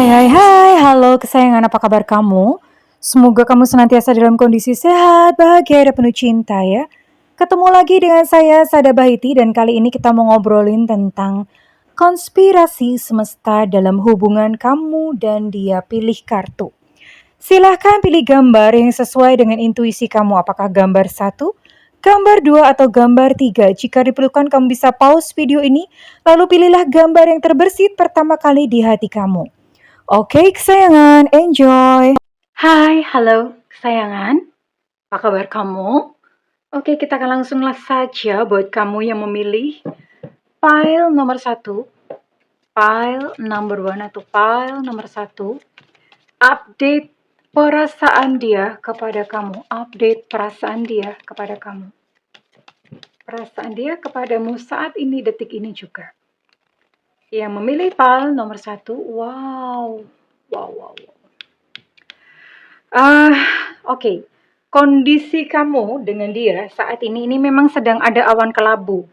Hai, halo kesayangan, apa kabar kamu? Semoga kamu senantiasa dalam kondisi sehat, bahagia, dan penuh cinta ya. Ketemu lagi dengan saya, Sada Bahiti, dan kali ini kita mau ngobrolin tentang konspirasi semesta dalam hubungan kamu dan dia. Pilih kartu. Silahkan pilih gambar yang sesuai dengan intuisi kamu, apakah gambar satu, gambar 2, atau gambar 3. Jika diperlukan kamu bisa pause video ini, lalu pilihlah gambar yang terbersit pertama kali di hati kamu. Oke kesayangan, enjoy! Hai, halo kesayangan, apa kabar kamu? Oke, kita akan langsung saja buat kamu yang memilih file nomor 1, file number 1 atau file nomor 1, update perasaan dia kepada kamu, update perasaan dia kepada kamu. Perasaan dia kepadamu saat ini, detik ini juga. Yang memilih file nomor 1, wow. Oke. Kondisi kamu dengan dia saat ini memang sedang ada awan kelabu.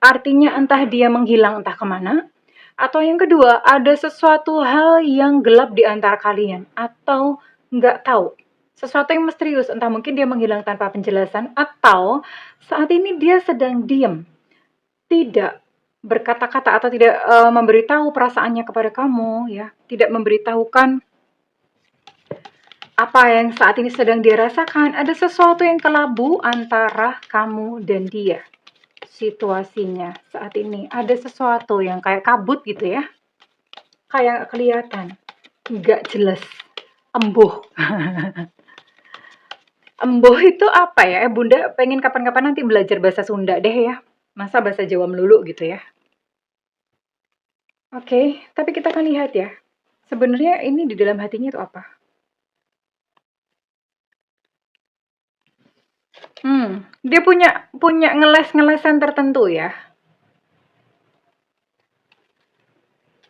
Artinya entah dia menghilang entah kemana, atau yang kedua ada sesuatu hal yang gelap di antara kalian, atau nggak tahu. Sesuatu yang misterius, entah mungkin dia menghilang tanpa penjelasan, atau saat ini dia sedang diam. Tidak berkata-kata atau tidak memberitahu perasaannya kepada kamu, ya. Tidak memberitahukan apa yang saat ini sedang dirasakan. Ada sesuatu yang kelabu antara kamu dan dia. Situasinya saat ini ada sesuatu yang kayak kabut gitu ya, kayak kelihatan, nggak jelas, embuh. Embuh itu apa ya? Bunda pengen kapan-kapan nanti belajar bahasa Sunda deh ya, masa bahasa Jawa melulu gitu ya. Oke, tapi kita akan lihat ya, sebenarnya ini di dalam hatinya itu apa. Dia punya ngeles-ngelesan tertentu ya.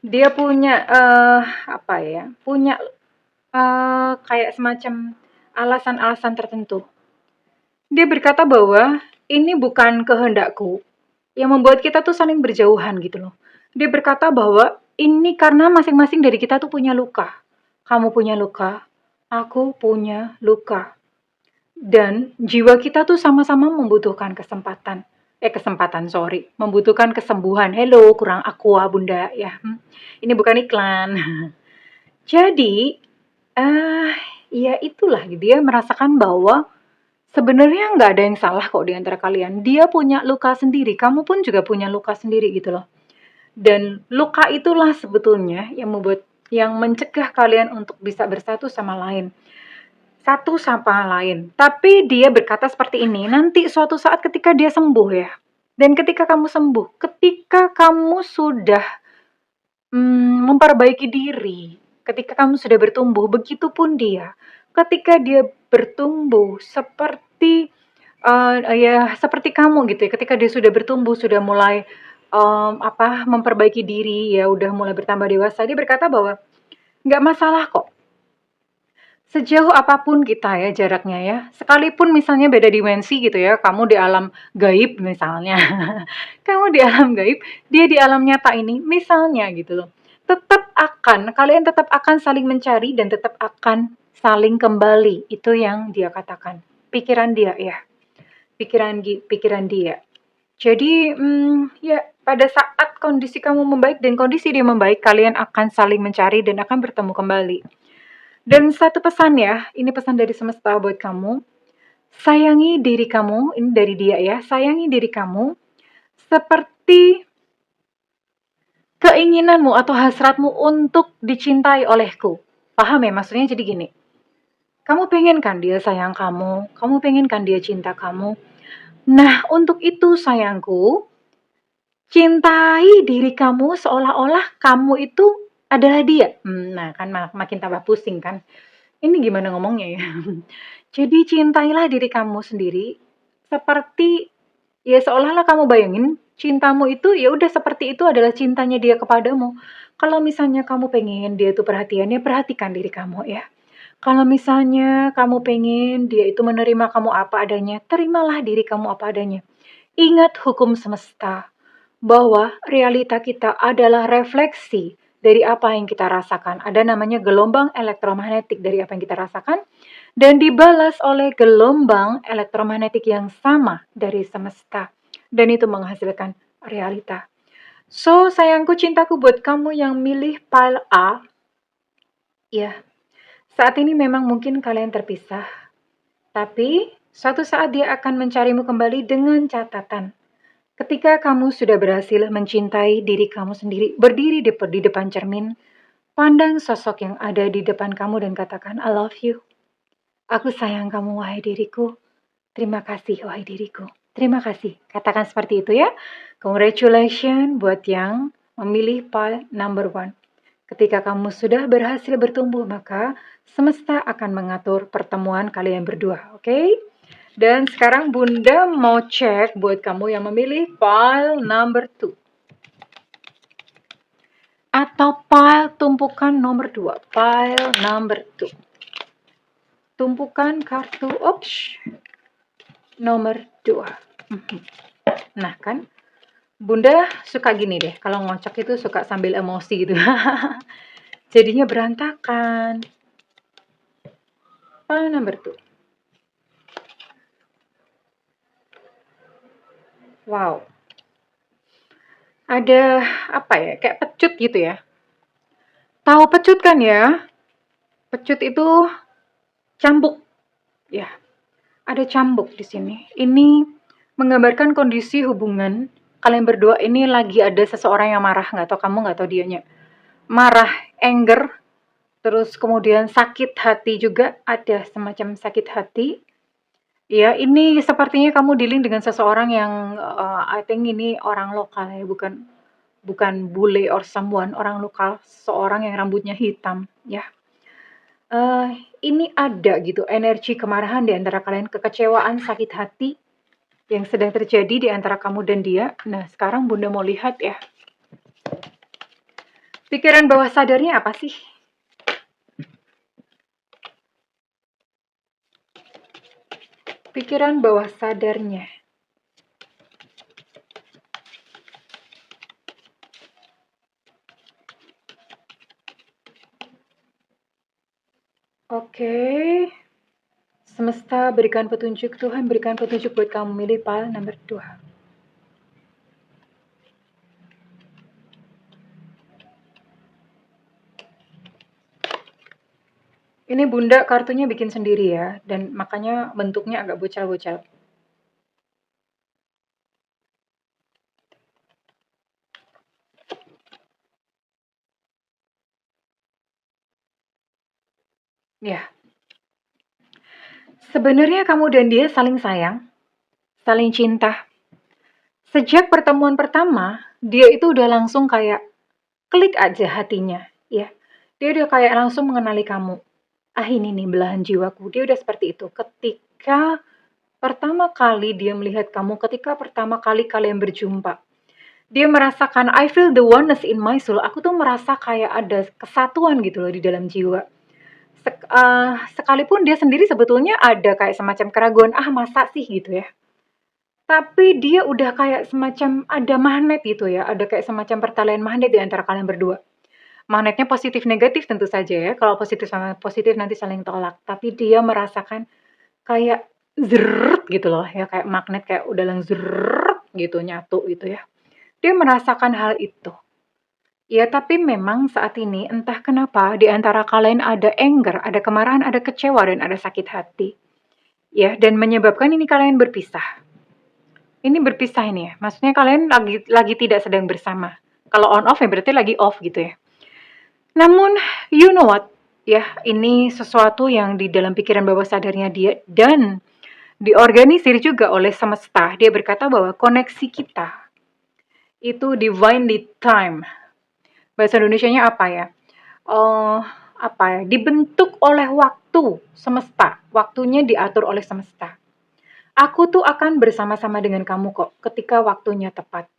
Dia punya apa ya? Punya kayak semacam alasan-alasan tertentu. Dia berkata bahwa ini bukan kehendakku, yang membuat kita tuh saling berjauhan gitu loh. Dia berkata bahwa ini karena masing-masing dari kita tuh punya luka. Kamu punya luka, aku punya luka. Dan jiwa kita tuh sama-sama membutuhkan membutuhkan kesembuhan. Hello, kurang aqua bunda ya. Ini bukan iklan. Jadi, ya itulah dia merasakan bahwa sebenarnya nggak ada yang salah kok di antara kalian. Dia punya luka sendiri, kamu pun juga punya luka sendiri gitu loh. Dan luka itulah sebetulnya yang mencegah kalian untuk bisa bersatu sama lain. Satu sama lain. Tapi dia berkata seperti ini, nanti suatu saat ketika dia sembuh ya. Dan ketika kamu sembuh, ketika kamu sudah memperbaiki diri, ketika kamu sudah bertumbuh, begitupun dia. Ketika dia bertumbuh seperti seperti kamu gitu ya, ketika dia sudah bertumbuh, sudah mulai memperbaiki diri, ya udah mulai bertambah dewasa, dia berkata bahwa nggak masalah kok. Sejauh apapun kita ya jaraknya ya, sekalipun misalnya beda dimensi gitu ya, kamu di alam gaib misalnya, kamu di alam gaib, dia di alam nyata ini, misalnya gitu loh. Kalian tetap akan saling mencari dan tetap akan saling kembali. Itu yang dia katakan. Pikiran dia ya. Pikiran dia. Jadi, ya pada saat kondisi kamu membaik dan kondisi dia membaik, kalian akan saling mencari dan akan bertemu kembali. Dan satu pesan ya, ini pesan dari semesta buat kamu. Sayangi diri kamu, ini dari dia ya. Sayangi diri kamu seperti keinginanmu atau hasratmu untuk dicintai olehku. Paham ya maksudnya? Jadi gini, kamu pengen kan dia sayang kamu pengen kan dia cinta kamu. Nah, untuk itu sayangku, cintai diri kamu seolah-olah kamu itu adalah dia. Nah kan makin tambah pusing kan. Ini gimana ngomongnya ya? Jadi cintailah diri kamu sendiri seperti ya seolah-olah kamu bayangin cintamu itu ya udah seperti itu adalah cintanya dia kepadamu. Kalau misalnya kamu pengen dia itu perhatian, ya perhatikan diri kamu ya. Kalau misalnya kamu pengen dia itu menerima kamu apa adanya, terimalah diri kamu apa adanya. Ingat hukum semesta bahwa realita kita adalah refleksi dari apa yang kita rasakan. Ada namanya gelombang elektromagnetik dari apa yang kita rasakan dan dibalas oleh gelombang elektromagnetik yang sama dari semesta. Dan itu menghasilkan realita. So, sayangku cintaku buat kamu yang milih pile A, ya, saat ini memang mungkin kalian terpisah, tapi suatu saat dia akan mencarimu kembali dengan catatan. Ketika kamu sudah berhasil mencintai diri kamu sendiri, berdiri di depan cermin, pandang sosok yang ada di depan kamu dan katakan, I love you. Aku sayang kamu, wahai diriku. Terima kasih, wahai diriku. Terima kasih. Katakan seperti itu ya. Congratulations buat yang memilih pile number 1. Ketika kamu sudah berhasil bertumbuh, maka semesta akan mengatur pertemuan kalian berdua, oke? Dan sekarang Bunda mau cek buat kamu yang memilih pile number 2. Atau pile tumpukan nomor 2. Pile number 2. Tumpukan kartu, nomor 2. Nah kan, Bunda suka gini deh, kalau ngocok itu suka sambil emosi gitu. Jadinya berantakan. Pile number 2. Wow. Ada apa ya, kayak pecut gitu ya. Tahu pecut kan ya? Pecut itu cambuk. Ya, ada cambuk di sini. Ini menggambarkan kondisi hubungan kalian berdua ini lagi ada seseorang yang marah, nggak tahu kamu nggak tahu dianya. Marah, anger, terus kemudian sakit hati juga, ada semacam sakit hati. Ya, ini sepertinya kamu dealing dengan seseorang yang I think ini orang lokal ya, bukan bule or someone, orang lokal, seorang yang rambutnya hitam ya. Ini ada gitu energi kemarahan di antara kalian, kekecewaan, sakit hati yang sedang terjadi di antara kamu dan dia. Nah, sekarang Bunda mau lihat ya. Pikiran bawah sadarnya apa sih? Pikiran bawah sadarnya. Oke. Semesta berikan petunjuk, Tuhan berikan petunjuk buat kamu milih pile nomor 2. Ini Bunda kartunya bikin sendiri ya, dan makanya bentuknya agak bocel-bocel. Ya. Sebenarnya kamu dan dia saling sayang, saling cinta. Sejak pertemuan pertama, dia itu udah langsung kayak klik aja hatinya, ya. Dia udah kayak langsung mengenali kamu. Ah, ini nih belahan jiwaku. Dia udah seperti itu. Ketika pertama kali dia melihat kamu, ketika pertama kali kalian berjumpa, dia merasakan I feel the oneness in my soul. Aku tuh merasa kayak ada kesatuan gitu loh di dalam jiwa. Sekalipun dia sendiri sebetulnya ada kayak semacam keraguan, ah masa sih gitu ya. Tapi dia udah kayak semacam ada magnet gitu ya, ada kayak semacam pertalian magnet di antara kalian berdua. Magnetnya positif negatif tentu saja ya, kalau positif sama positif nanti saling tolak. Tapi dia merasakan kayak zrrrt gitu loh ya, kayak magnet kayak udah lang zrrrt gitu nyatu gitu ya. Dia merasakan hal itu. Ya, tapi memang saat ini entah kenapa di antara kalian ada anger, ada kemarahan, ada kecewa, dan ada sakit hati. Ya, dan menyebabkan ini kalian berpisah. Ini berpisah ini ya, maksudnya kalian lagi tidak sedang bersama. Kalau on off ya berarti lagi off gitu ya. Namun, you know what? Ya, ini sesuatu yang di dalam pikiran bawah sadarnya dia dan diorganisir juga oleh semesta. Dia berkata bahwa koneksi kita itu divinely time. Bahasa Indonesianya apa ya? Apa ya? Dibentuk oleh waktu semesta. Waktunya diatur oleh semesta. Aku tuh akan bersama-sama dengan kamu kok ketika waktunya tepat.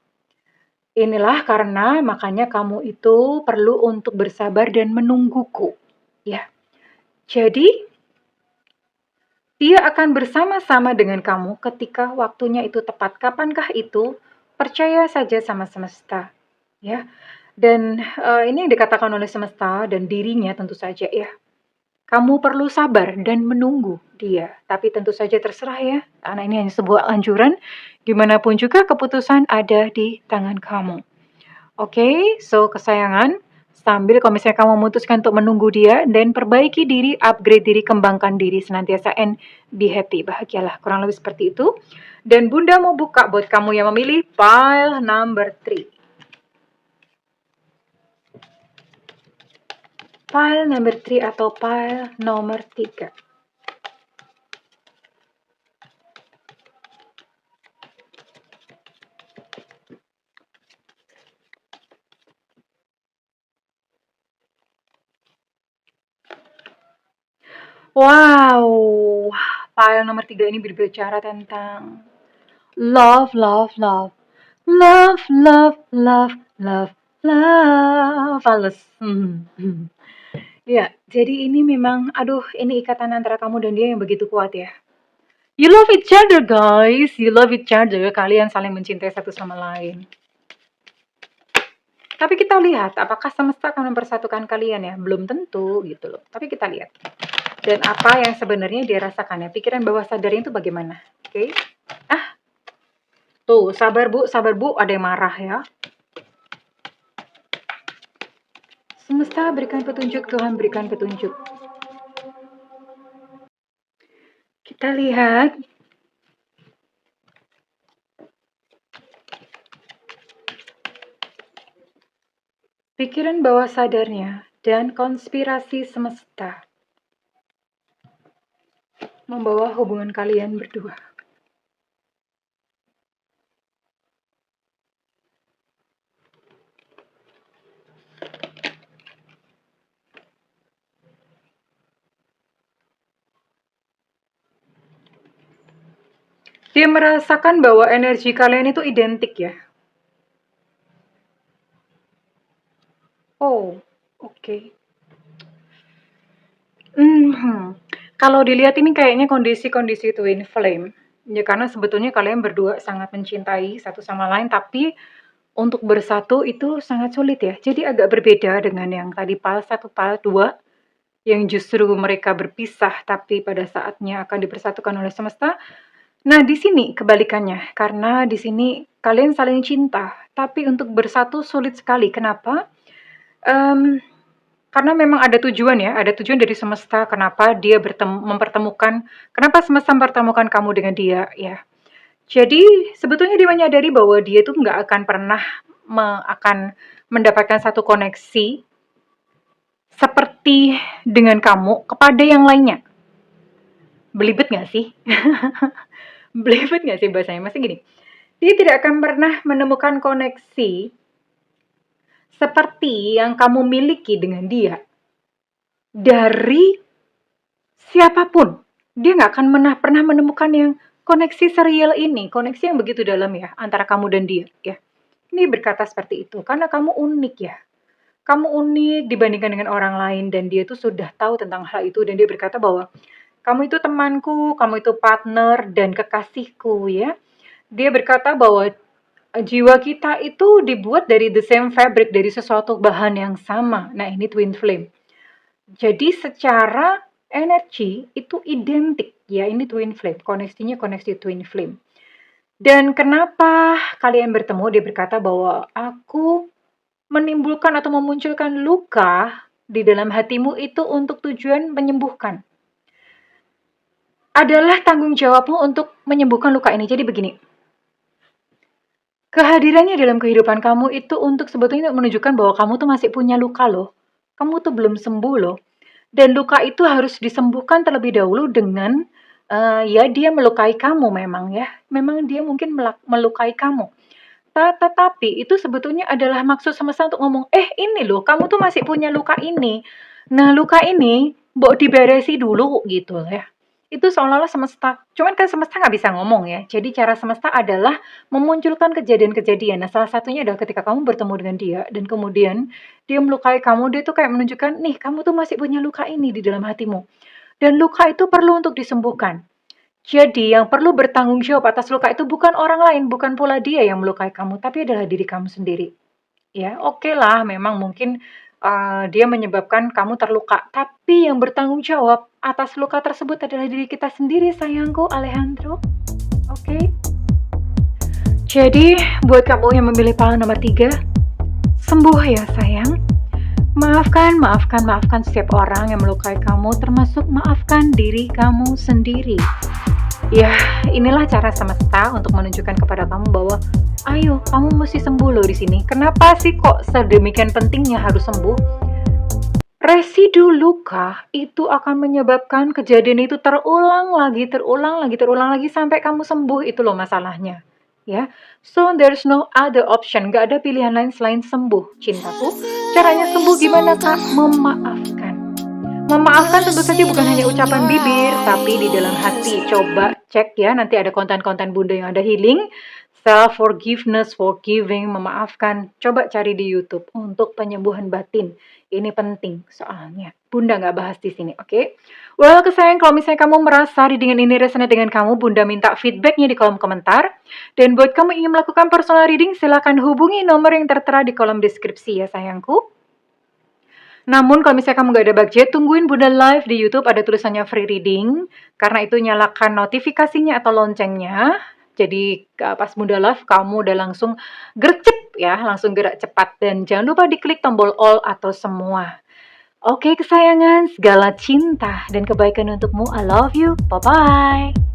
Inilah karena makanya kamu itu perlu untuk bersabar dan menungguku. Ya. Jadi, dia akan bersama-sama dengan kamu ketika waktunya itu tepat. Kapankah itu? Percaya saja sama semesta. Ya. Dan ini yang dikatakan oleh semesta dan dirinya tentu saja ya. Kamu perlu sabar dan menunggu dia, tapi tentu saja terserah ya, karena ini hanya sebuah anjuran, gimana pun juga keputusan ada di tangan kamu. Oke, so kesayangan, sambil kalau misalnya kamu memutuskan untuk menunggu dia, dan perbaiki diri, upgrade diri, kembangkan diri senantiasa, and be happy, bahagialah, kurang lebih seperti itu. Dan Bunda mau buka buat kamu yang memilih pile number 3. Pile number 3 atau pile nomor 3. Wow, pile nomor 3 ini berbicara tentang love, love, love. Love, love, love, love, love. Fales. Ya, jadi ini memang, aduh, ini ikatan antara kamu dan dia yang begitu kuat ya. You love each other, guys. You love each other. Kalian saling mencintai satu sama lain. Tapi kita lihat, apakah semesta akan mempersatukan kalian ya? Belum tentu gitu loh. Tapi kita lihat. Dan apa yang sebenarnya dia rasakan ya. Pikiran bawah sadarnya itu bagaimana. Oke. Tuh, sabar bu, ada yang marah ya. Semesta berikan petunjuk, Tuhan berikan petunjuk. Kita lihat. Pikiran bawah sadarnya dan konspirasi semesta membawa hubungan kalian berdua. Dia merasakan bahwa energi kalian itu identik ya. Oh, oke. Kalau dilihat ini kayaknya kondisi-kondisi twin flame. Ya karena sebetulnya kalian berdua sangat mencintai satu sama lain, tapi untuk bersatu itu sangat sulit ya. Jadi agak berbeda dengan yang tadi PAL 1, PAL 2, yang justru mereka berpisah tapi pada saatnya akan dipersatukan oleh semesta. Nah, di sini kebalikannya, karena di sini kalian saling cinta, tapi untuk bersatu sulit sekali. Kenapa? Karena memang ada tujuan ya, ada tujuan dari semesta kenapa dia mempertemukan, kenapa semesta mempertemukan kamu dengan dia ya. Jadi sebetulnya dia menyadari bahwa dia itu nggak akan pernah akan mendapatkan satu koneksi seperti dengan kamu kepada yang lainnya. Belibet nggak sih? Belibet nggak sih bahasanya? Masih gini, dia tidak akan pernah menemukan koneksi seperti yang kamu miliki dengan dia dari siapapun. Dia nggak akan pernah menemukan yang koneksi serial ini, koneksi yang begitu dalam ya, antara kamu dan dia ya. Ini berkata seperti itu, karena kamu unik ya. Kamu unik dibandingkan dengan orang lain, dan dia itu sudah tahu tentang hal itu, dan dia berkata bahwa kamu itu temanku, kamu itu partner dan kekasihku ya. Dia berkata bahwa jiwa kita itu dibuat dari the same fabric, dari sesuatu bahan yang sama. Nah, ini twin flame. Jadi secara energi itu identik ya, ini twin flame, koneksinya koneksi twin flame. Dan kenapa kalian bertemu? Dia berkata bahwa aku menimbulkan atau memunculkan luka di dalam hatimu itu untuk tujuan menyembuhkan. Adalah tanggung jawabmu untuk menyembuhkan luka ini. Jadi begini, kehadirannya dalam kehidupan kamu itu untuk sebetulnya menunjukkan bahwa kamu tuh masih punya luka loh. Kamu tuh belum sembuh loh. Dan luka itu harus disembuhkan terlebih dahulu dengan ya dia melukai kamu memang ya. Memang dia mungkin melukai kamu. Tetapi itu sebetulnya adalah maksud semesta untuk ngomong, ini loh, kamu tuh masih punya luka ini. Nah, luka ini mbok diberesi dulu gitu ya. Itu seolah-olah semesta, cuman kan semesta nggak bisa ngomong ya. Jadi cara semesta adalah memunculkan kejadian-kejadian. Nah, salah satunya adalah ketika kamu bertemu dengan dia dan kemudian dia melukai kamu, dia tuh kayak menunjukkan, nih kamu tuh masih punya luka ini di dalam hatimu. Dan luka itu perlu untuk disembuhkan. Jadi yang perlu bertanggung jawab atas luka itu bukan orang lain, bukan pula dia yang melukai kamu, tapi adalah diri kamu sendiri. ya. Oke lah, memang mungkin dia menyebabkan kamu terluka, tapi yang bertanggung jawab atas luka tersebut adalah diri kita sendiri, sayangku, Alejandro. Oke. Jadi, buat kamu yang memilih pahala nomor 3, sembuh ya sayang. Maafkan, maafkan, maafkan setiap orang yang melukai kamu, termasuk maafkan diri kamu sendiri. Ya, inilah cara semesta untuk menunjukkan kepada kamu bahwa ayo, kamu mesti sembuh loh di sini. Kenapa sih kok sedemikian pentingnya harus sembuh? Residu luka itu akan menyebabkan kejadian itu terulang lagi, terulang lagi, terulang lagi sampai kamu sembuh, itu loh masalahnya. Ya, so there's no other option, gak ada pilihan lain selain sembuh, cintaku. Caranya sembuh gimana kak? Memaafkan. Memaafkan tentu saja bukan hanya ucapan bibir, tapi di dalam hati. Coba cek ya, nanti ada konten-konten Bunda yang ada healing, self-forgiveness, forgiving, memaafkan. Coba cari di YouTube untuk penyembuhan batin. Ini penting soalnya. Bunda nggak bahas di sini, oke? Well, kesayang, kalau misalnya kamu merasa readingan ini resonate dengan kamu, Bunda minta feedbacknya di kolom komentar. Dan buat kamu ingin melakukan personal reading, silakan hubungi nomor yang tertera di kolom deskripsi ya sayangku. Namun kalau misalnya kamu gak ada budget, tungguin Bunda live di YouTube, ada tulisannya free reading. Karena itu nyalakan notifikasinya atau loncengnya. Jadi pas Bunda live, kamu udah langsung gercep ya, langsung gerak cepat. Dan jangan lupa diklik tombol all atau semua. Oke kesayangan, segala cinta dan kebaikan untukmu. I love you. Bye-bye.